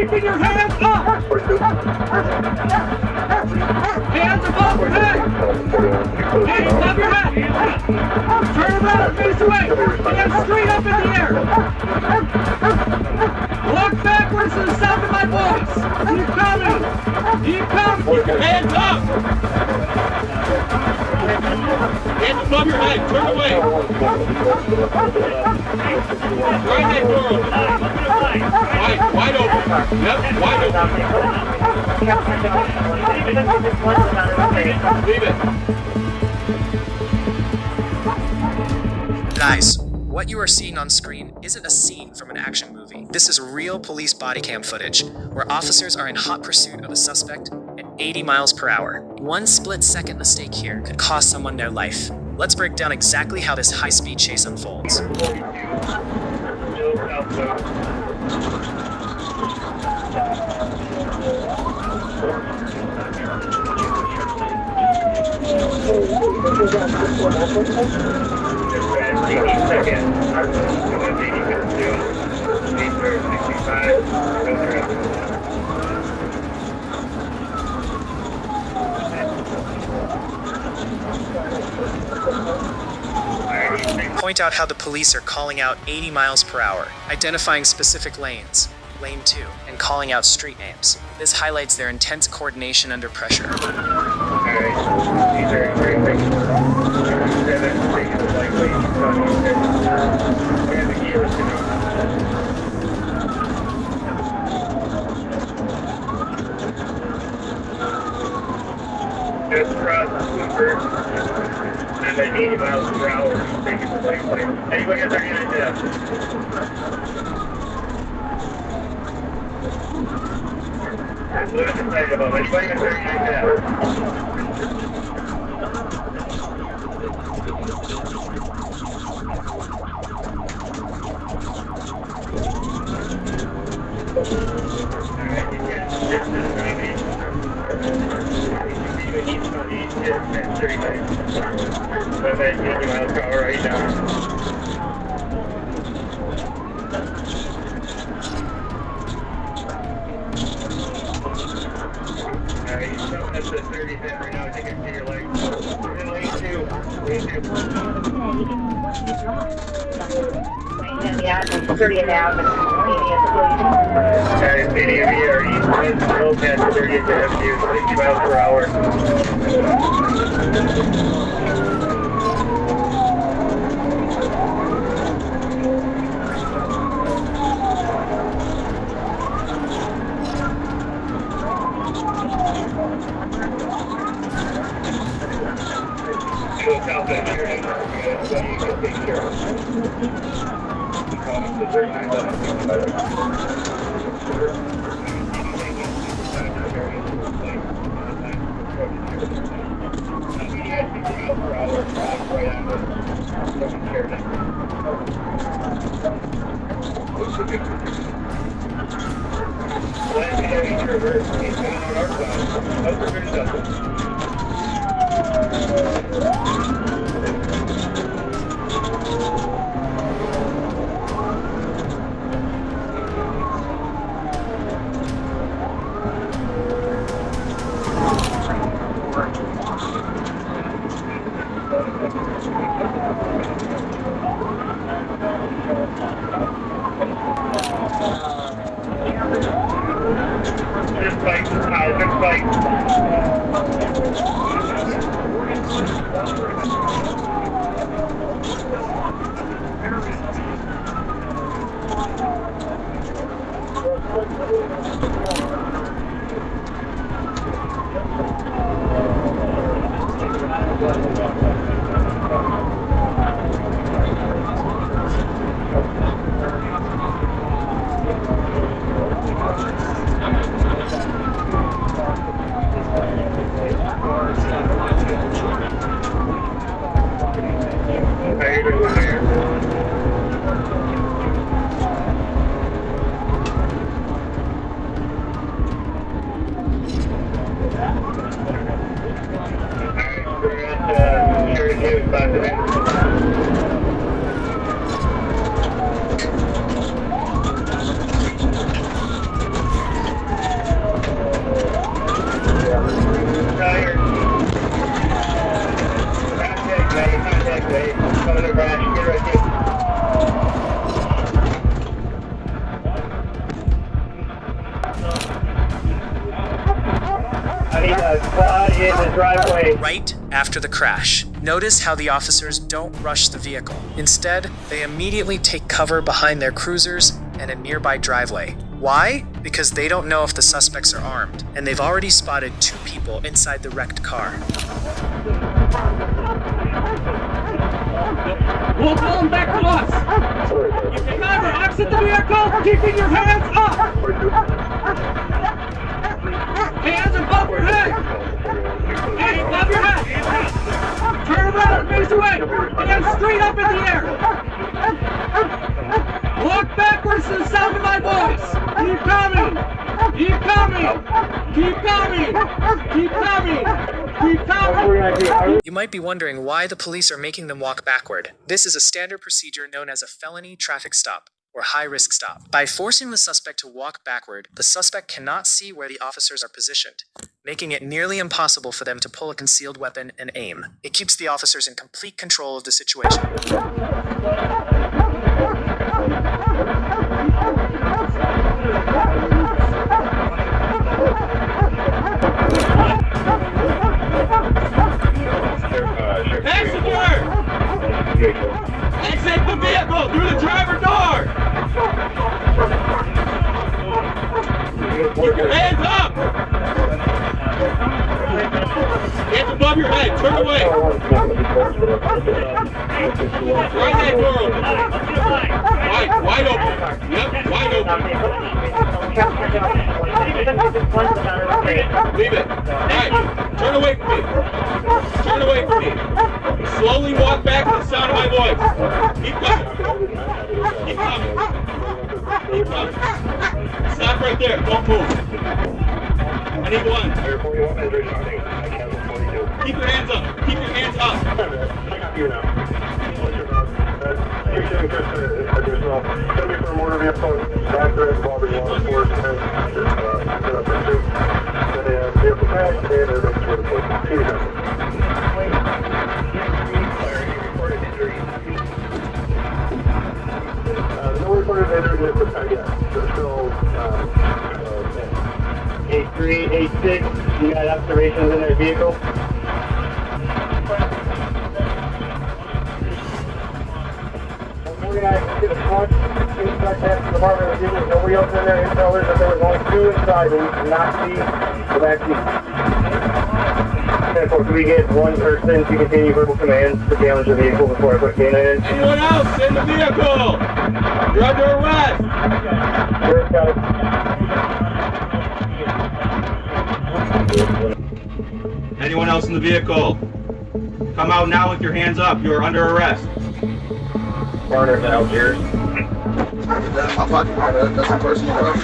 keeping your hands up! Hands above your head! Hands above your head! Turn around and face away! Hands straight up in the air! Walk backwards to the sound of my voice! Keep coming! Keep coming! Keep your hands up! Hands above your head! Turn away! Right hand door open! Wide open! Yep, wide open! Leave it! Guys, what you are seeing on screen isn't a scene from an action movie. This is real police body cam footage, where officers are in hot pursuit of a suspect at 80 miles per hour. One split-second mistake here could cost someone their life. Let's break down exactly how this high-speed chase unfolds. Point out how the police are calling out 80 miles per hour, identifying specific lanes, lane 2, and calling out street names. This highlights their intense coordination under pressure. Just cross the Cooper, and then 80 miles per hour, taking the lane. Anybody got their hand down? That's what I'm excited about. Anybody got their hand down? Right now. He's showing us the 30 pin right now. You can see your legs. Lane 2. Lane 2. 30 now. Medium here. East West Road past 30 to FU. 60 miles per hour. Okay, coming to crash. Get ready. I need a quad in the driveway. Right after the crash. Notice how the officers don't rush the vehicle. Instead, they immediately take cover behind their cruisers and a nearby driveway. Why? Because they don't know if the suspects are armed, and they've already spotted 2 people inside the wrecked car. We'll pull them back to us. Driver, exit the vehicle, keeping your hands up. Hands above your head. Hands above your head. Turn around and face away. Hands straight up in the air. Walk backwards to the sound of my voice. Keep coming. Keep coming. Keep coming. Keep coming. Keep coming. You might be wondering why the police are making them walk backward. This is a standard procedure known as a felony traffic stop, or high-risk stop. By forcing the suspect to walk backward, the suspect cannot see where the officers are positioned, making it nearly impossible for them to pull a concealed weapon and aim. It keeps the officers in complete control of the situation. Exit the vehicle through the driver door! Keep your hands up! Hands above your head, turn away! Right hand door open. Wide open. Yep, wide open. Leave it. Alright, turn away from me. Turn away from me. Slowly walk back to the sound of my voice. Keep coming. Keep coming. Keep coming. Stop right there. Don't move. I need one. Keep your hands up. Keep your hands up. No reported injuries yet. They're still 83, 86. You got observations in their vehicle? Get a front, inspect that department of vehicles. Nobody else in there. Intel is that there was only 2 inside, and we did not see the back seat. And so, can we get one person to continue verbal commands to damage the vehicle before I put Dana in? Anyone else in the vehicle? You're under arrest. Where's Kelly? Anyone else in the vehicle? Come out now with your hands up. You are under arrest. Corner now, Algiers. That's my pocket. That's a personal problem.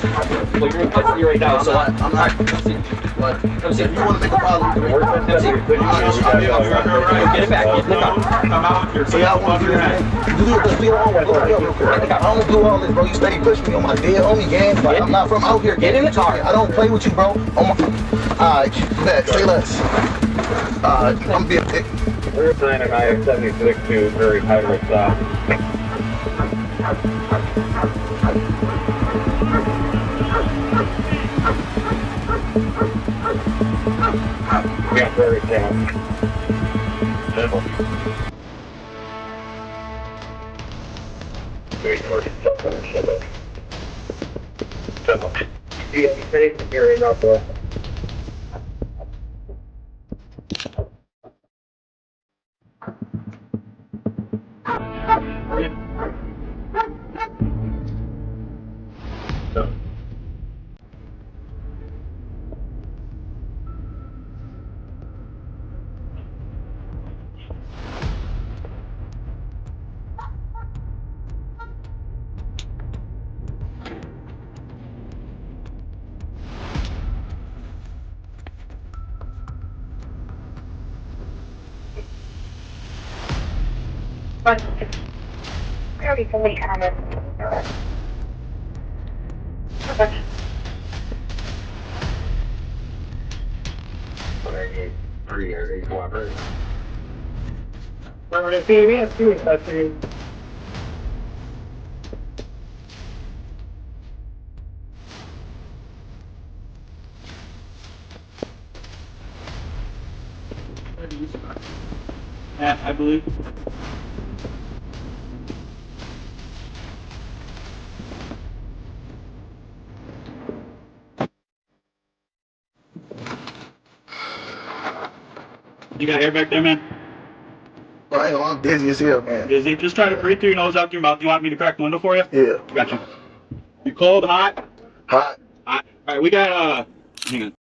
Well, you're in custody right now, so I'm not. But if you want to make a problem, You're under arrest. get it back, get in the car. Come out with your so y'all want to do that? I don't do all this, bro. You steady push me on my dead homie game. Like, I'm not from out here. Get in the car. I don't play with you, bro. Alright, say less. I'm being dick. We're assigning IF-76 to very high-risk stop. Yeah, very down. Simple. Very short. Simple. Yeah, you say you're in up there. Already somebody commented. Okay. Remember to see me? See me. That's you. Matt, I believe. You got air back there, man? Right, I'm dizzy as hell, man. Busy. Just try to breathe through your nose, out through your mouth. You want me to crack the window for you? Yeah. Gotcha. You cold, hot? Hot. Hot. All right, we got hang on.